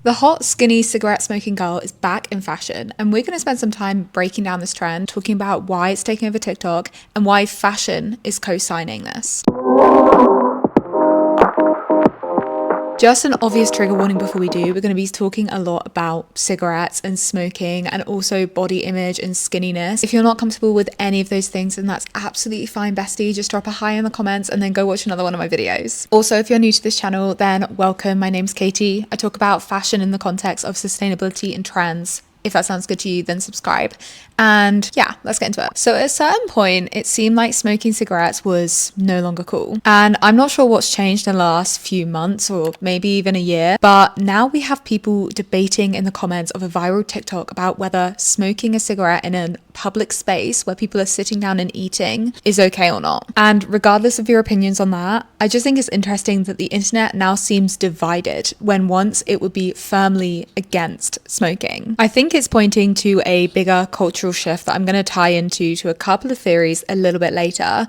The hot, skinny cigarette smoking girl is back in fashion, and we're going to spend some time breaking down this trend, talking about why it's taking over TikTok and why fashion is co-signing this. Just an obvious trigger warning before we do, we're going to be talking a lot about cigarettes and smoking and also body image and skinniness. If you're not comfortable with any of those things, then that's absolutely fine, bestie. Just drop a hi in the comments and then go watch another one of my videos. Also, if you're new to this channel, then welcome. My name's Katie. I talk about fashion in the context of sustainability and trends. If that sounds good to you, then subscribe. And yeah, let's get into it. So at a certain point, it seemed like smoking cigarettes was no longer cool. And I'm not sure what's changed in the last few months or maybe even a year, but now we have people debating in the comments of a viral TikTok about whether smoking a cigarette in a public space where people are sitting down and eating is okay or not. And regardless of your opinions on that, I just think it's interesting that the internet now seems divided when once it would be firmly against smoking. I think it's pointing to a bigger cultural shift that I'm going to tie into a couple of theories a little bit later.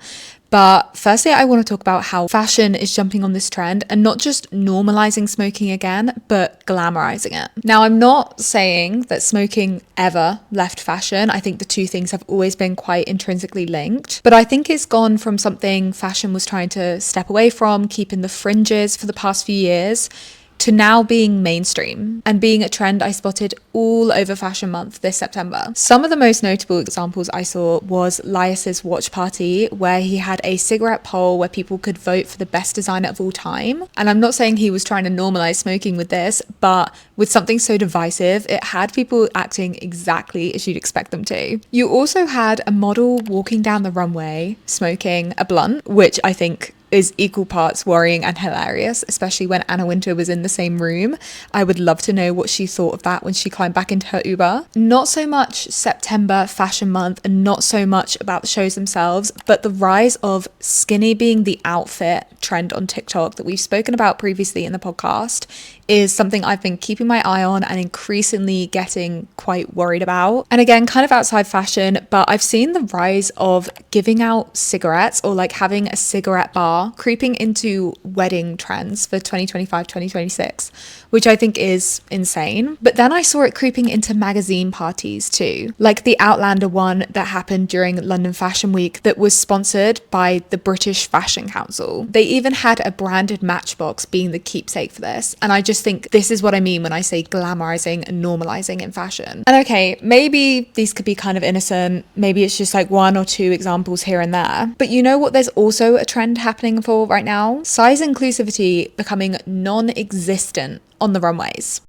But firstly, I want to talk about how fashion is jumping on this trend and not just normalizing smoking again, but glamorizing it. Now, I'm not saying that smoking ever left fashion. I think the two things have always been quite intrinsically linked, but I think it's gone from something fashion was trying to step away from, keeping the fringes for the past few years, to now being mainstream and being a trend I spotted all over Fashion Month this September. Some of the most notable examples I saw was Lias's watch party, where he had a cigarette poll where people could vote for the best designer of all time. And I'm not saying he was trying to normalize smoking with this, but with something so divisive, it had people acting exactly as you'd expect them to. You also had a model walking down the runway smoking a blunt, which I think is equal parts worrying and hilarious, especially when Anna Wintour was in the same room. I would love to know what she thought of that when she climbed back into her Uber. Not so much September Fashion Month and not so much about the shows themselves, but the rise of skinny being the outfit trend on TikTok that we've spoken about previously in the podcast is something I've been keeping my eye on and increasingly getting quite worried about. And again, kind of outside fashion, but I've seen the rise of giving out cigarettes or like having a cigarette bar creeping into wedding trends for 2025, 2026, which I think is insane. But then I saw it creeping into magazine parties too, like the Outlander one that happened during London Fashion Week that was sponsored by the British Fashion Council. They even had a branded matchbox being the keepsake for this. And I just think this is what I mean when I say glamorizing and normalizing in fashion. And okay, maybe these could be kind of innocent. Maybe it's just like one or two examples here and there. But you know what there's also a trend happening for right now? Size inclusivity becoming non-existent on the runways.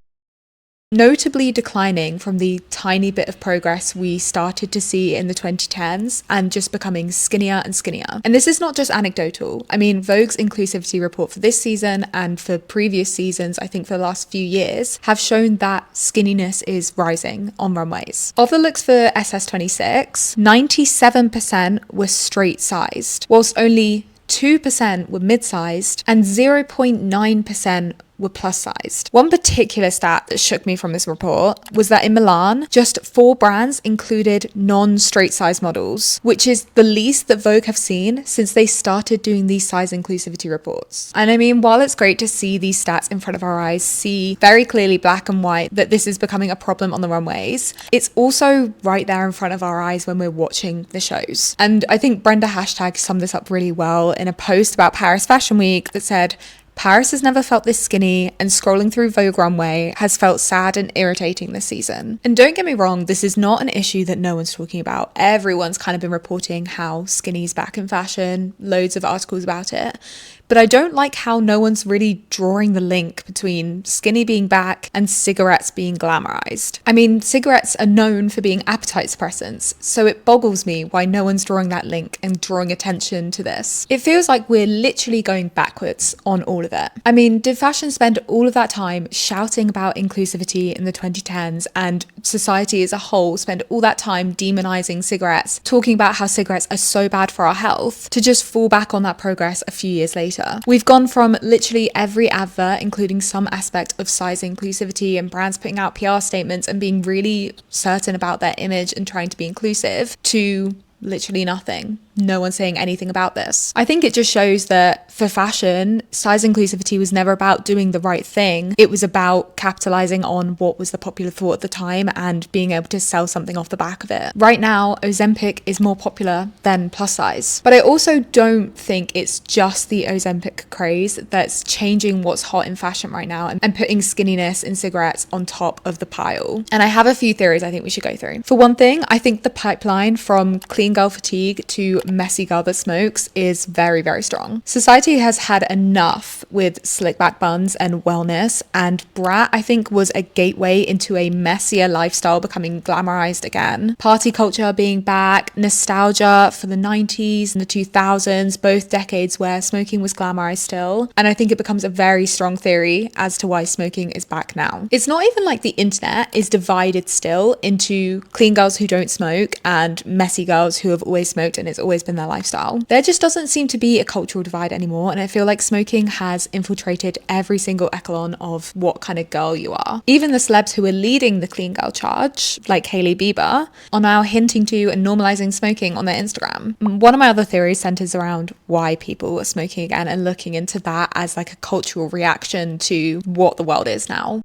Notably declining from the tiny bit of progress we started to see in the 2010s and just becoming skinnier and skinnier. And this is not just anecdotal. I mean, Vogue's inclusivity report for this season and for previous seasons, I think for the last few years, have shown that skinniness is rising on runways. Of the looks for SS26, 97% were straight sized, whilst only 2% were mid-sized and 0.9% were plus sized. One particular stat that shook me from this report was that in Milan, just 4 brands included non-straight size models, which is the least that Vogue have seen since they started doing these size inclusivity reports. And I mean, while it's great to see these stats in front of our eyes, see very clearly black and white that this is becoming a problem on the runways, it's also right there in front of our eyes when we're watching the shows. And I think Brenda Hashtag summed this up really well in a post about Paris Fashion Week that said, Paris has never felt this skinny, and scrolling through Vogue Runway has felt sad and irritating this season. And don't get me wrong, this is not an issue that no one's talking about. Everyone's kind of been reporting how skinny's back in fashion, loads of articles about it. But I don't like how no one's really drawing the link between skinny being back and cigarettes being glamorized. I mean, cigarettes are known for being appetite suppressants, so it boggles me why no one's drawing that link and drawing attention to this. It feels like we're literally going backwards on all of it. I mean, did fashion spend all of that time shouting about inclusivity in the 2010s and society as a whole spend all that time demonizing cigarettes, talking about how cigarettes are so bad for our health, to just fall back on that progress a few years later? We've gone from literally every advert including some aspect of size inclusivity and brands putting out PR statements and being really certain about their image and trying to be inclusive to literally nothing. no one's saying anything about this. I think it just shows that for fashion, size inclusivity was never about doing the right thing. It was about capitalizing on what was the popular thought at the time and being able to sell something off the back of it. Right now, Ozempic is more popular than plus size. But I also don't think it's just the Ozempic craze that's changing what's hot in fashion right now and putting skinniness in cigarettes on top of the pile. And I have a few theories I think we should go through. For one thing, I think the pipeline from clean girl fatigue to messy girl that smokes is very, very strong. Society has had enough with slick back buns and wellness, and brat, I think, was a gateway into a messier lifestyle becoming glamorized again. Party culture being back, nostalgia for the 90s and the 2000s, both decades where smoking was glamorized still. And I think it becomes a very strong theory as to why smoking is back now. It's not even like the internet is divided still into clean girls who don't smoke and messy girls who have always smoked and it's always been their lifestyle. There just doesn't seem to be a cultural divide anymore, and I feel like smoking has infiltrated every single echelon of what kind of girl you are. Even the celebs who are leading the clean girl charge, like Hailey Bieber, are now hinting to and normalizing smoking on their Instagram. One of my other theories centers around why people are smoking again and looking into that as like a cultural reaction to what the world is now.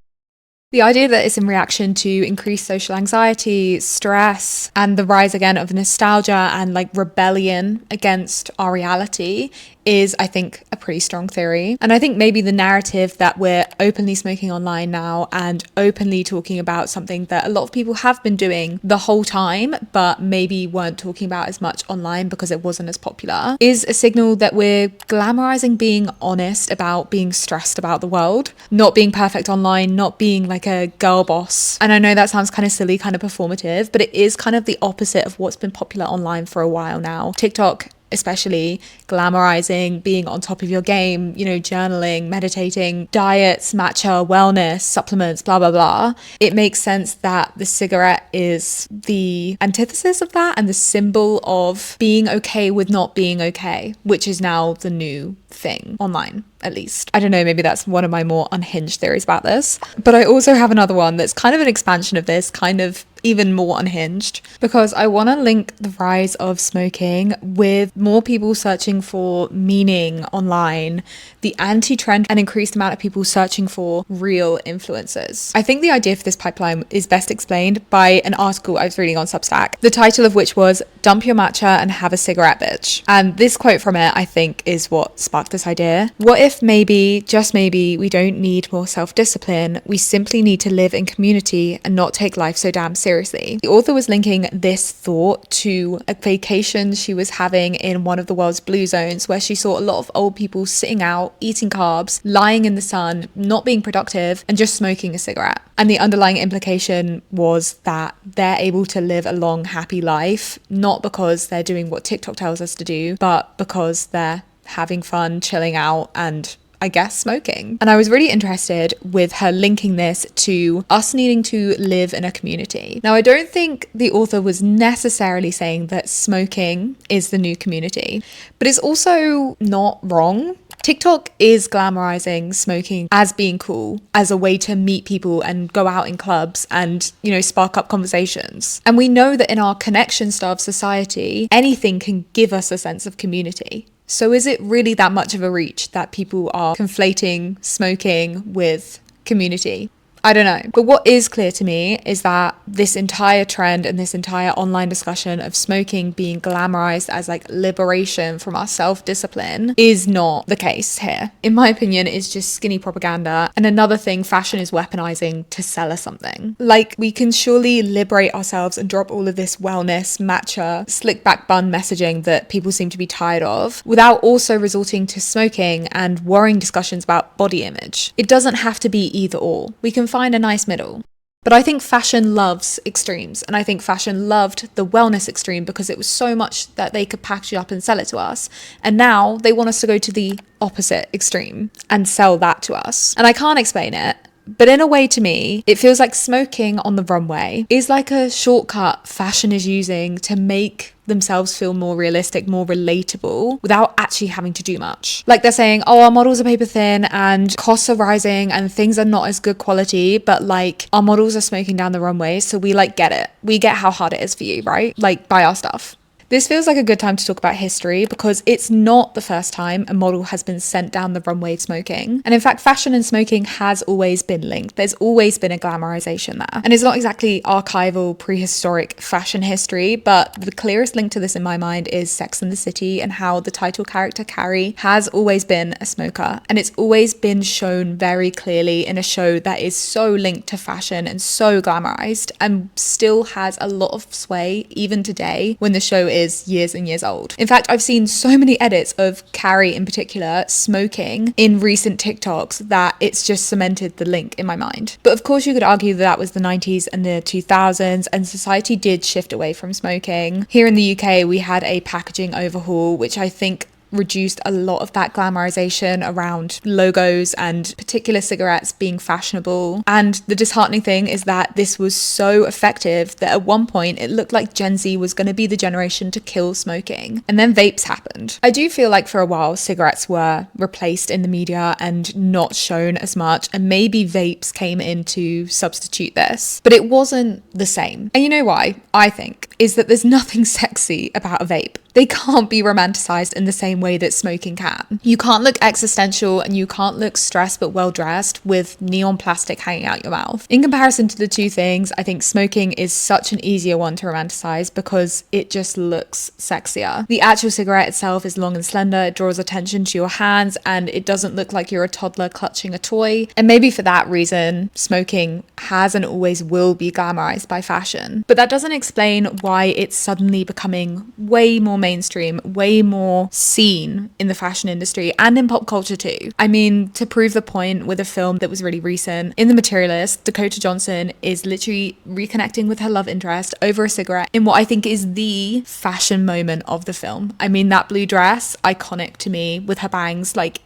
The idea that it's in reaction to increased social anxiety, stress, and the rise again of nostalgia and like rebellion against our reality is, I think, a pretty strong theory. And I think maybe the narrative that we're openly smoking online now and openly talking about something that a lot of people have been doing the whole time, but maybe weren't talking about as much online because it wasn't as popular, is a signal that we're glamorizing being honest about being stressed about the world, not being perfect online, not being like a girl boss. And I know that sounds kind of silly, kind of performative, but it is kind of the opposite of what's been popular online for a while now. TikTok especially glamorizing being on top of your game, you know, journaling, meditating, diets, matcha, wellness, supplements, blah, blah, blah. It makes sense that the cigarette is the antithesis of that and the symbol of being okay with not being okay, which is now the new thing online, at least. I don't know, maybe that's one of my more unhinged theories about this. But I also have another one that's kind of an expansion of this, kind of even more unhinged, because I want to link the rise of smoking with more people searching for meaning online, the anti-trend and increased amount of people searching for real influencers. I think the idea for this pipeline is best explained by an article I was reading on Substack, the title of which was "Dump Your Matcha and Have a Cigarette, Bitch." And this quote from it, I think, is what sparked this idea. What if maybe, just maybe, we don't need more self-discipline, we simply need to live in community and not take life so damn seriously? The author was linking this thought to a vacation she was having in one of the world's blue zones, where she saw a lot of old people sitting out, eating carbs, lying in the sun, not being productive, and just smoking a cigarette. And the underlying implication was that they're able to live a long, happy life, not because they're doing what TikTok tells us to do, but because they're having fun, chilling out, and I guess smoking. And I was really interested with her linking this to us needing to live in a community. Now, I don't think the author was necessarily saying that smoking is the new community, but it's also not wrong. TikTok is glamorizing smoking as being cool, as a way to meet people and go out in clubs and, you know, spark up conversations. And we know that in our connection-starved society, anything can give us a sense of community. So is it really that much of a reach that people are conflating smoking with community? I don't know. But what is clear to me is that this entire trend and this entire online discussion of smoking being glamorized as like liberation from our self-discipline is not the case here. In my opinion, it's just skinny propaganda. And another thing fashion is weaponizing to sell us something. Like, we can surely liberate ourselves and drop all of this wellness, matcha, slick back bun messaging that people seem to be tired of without also resorting to smoking and worrying discussions about body image. It doesn't have to be either or. We can find a nice middle. But I think fashion loves extremes, and I think fashion loved the wellness extreme because it was so much that they could package it up and sell it to us. And now they want us to go to the opposite extreme and sell that to us. And I can't explain it, but in a way, to me, it feels like smoking on the runway is like a shortcut fashion is using to make themselves feel more realistic, more relatable, without actually having to do much. Like, they're saying, oh, our models are paper thin and costs are rising and things are not as good quality, but like, our models are smoking down the runway, so we like get it. We get how hard it is for you, right? Like, buy our stuff. This feels like a good time to talk about history because it's not the first time a model has been sent down the runway smoking. And in fact, fashion and smoking has always been linked. There's always been a glamorization there. And it's not exactly archival, prehistoric fashion history, but the clearest link to this in my mind is Sex and the City and how the title character Carrie has always been a smoker. And it's always been shown very clearly in a show that is so linked to fashion and so glamorized and still has a lot of sway even today when the show is years and years old. In fact, I've seen so many edits of Carrie in particular smoking in recent TikToks that it's just cemented the link in my mind. But of course you could argue that was the 90s and the 2000s and society did shift away from smoking. Here in the UK we had a packaging overhaul which I think reduced a lot of that glamorization around logos and particular cigarettes being fashionable. And the disheartening thing is that this was so effective that at one point it looked like Gen Z was going to be the generation to kill smoking. And then vapes happened. I do feel like for a while cigarettes were replaced in the media and not shown as much, and maybe vapes came in to substitute this, but it wasn't the same. And you know why? I think is that there's nothing sexy about a vape. They can't be romanticized in the same way that smoking can. You can't look existential and you can't look stressed but well dressed with neon plastic hanging out your mouth. In comparison to the two things, I think smoking is such an easier one to romanticize because it just looks sexier. The actual cigarette itself is long and slender, it draws attention to your hands, and it doesn't look like you're a toddler clutching a toy. And maybe for that reason, smoking has and always will be glamorized by fashion. But that doesn't explain why it's suddenly becoming way more mainstream, way more seen in the fashion industry and in pop culture too. I mean, to prove the point with a film that was really recent, in The Materialist, Dakota Johnson is literally reconnecting with her love interest over a cigarette in what I think is the fashion moment of the film. I mean, that blue dress, iconic to me with her bangs, like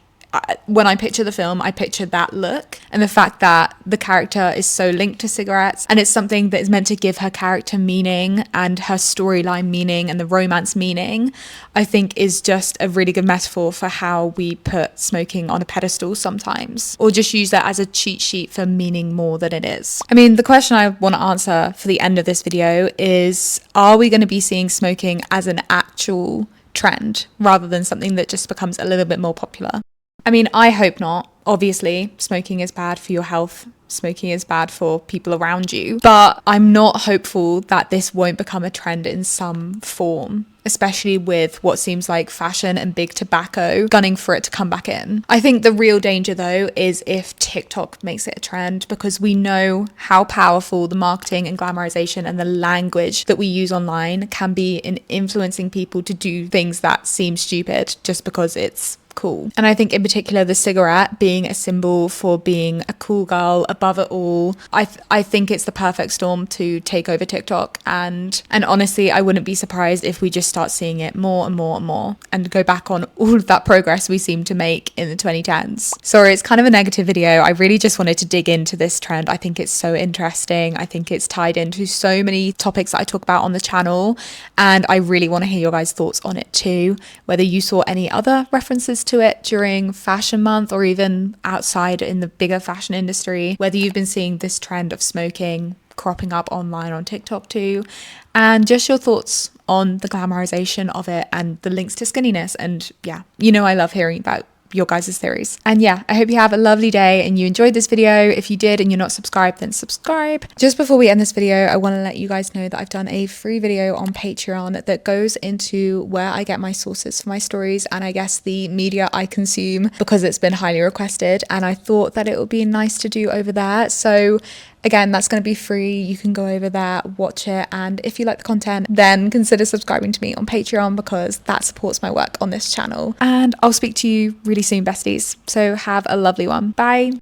when I picture the film, I picture that look and the fact that the character is so linked to cigarettes and it's something that is meant to give her character meaning and her storyline meaning and the romance meaning, I think is just a really good metaphor for how we put smoking on a pedestal sometimes, or just use that as a cheat sheet for meaning more than it is. I mean, the question I want to answer for the end of this video is, are we going to be seeing smoking as an actual trend rather than something that just becomes a little bit more popular? I mean, I hope not. Obviously, smoking is bad for your health. Smoking is bad for people around you. But I'm not hopeful that this won't become a trend in some form, especially with what seems like fashion and big tobacco gunning for it to come back in. I think the real danger though is if TikTok makes it a trend, because we know how powerful the marketing and glamorization and the language that we use online can be in influencing people to do things that seem stupid just because it's cool. And I think in particular the cigarette being a symbol for being a cool girl above it all, I think it's the perfect storm to take over TikTok, and honestly I wouldn't be surprised if we just start seeing it more and more and more and go back on all of that progress we seem to make in the 2010s. Sorry, it's kind of a negative video. I really just wanted to dig into this trend. I think it's so interesting. I think it's tied into so many topics that I talk about on the channel, and I really want to hear your guys' thoughts on it too, whether you saw any other references to it during fashion month or even outside in the bigger fashion industry, whether you've been seeing this trend of smoking cropping up online on TikTok too, and just your thoughts on the glamorization of it and the links to skinniness. And yeah, you know I love hearing about your guys' theories. And yeah, I hope you have a lovely day and you enjoyed this video. If you did and you're not subscribed, then subscribe. Just before we end this video, I want to let you guys know that I've done a free video on Patreon that goes into where I get my sources for my stories and I guess the media I consume, because it's been highly requested and I thought that it would be nice to do over there. So again, that's going to be free. You can go over there, watch it, and if you like the content, then consider subscribing to me on Patreon, because that supports my work on this channel. And I'll speak to you really soon, besties. So have a lovely one. Bye.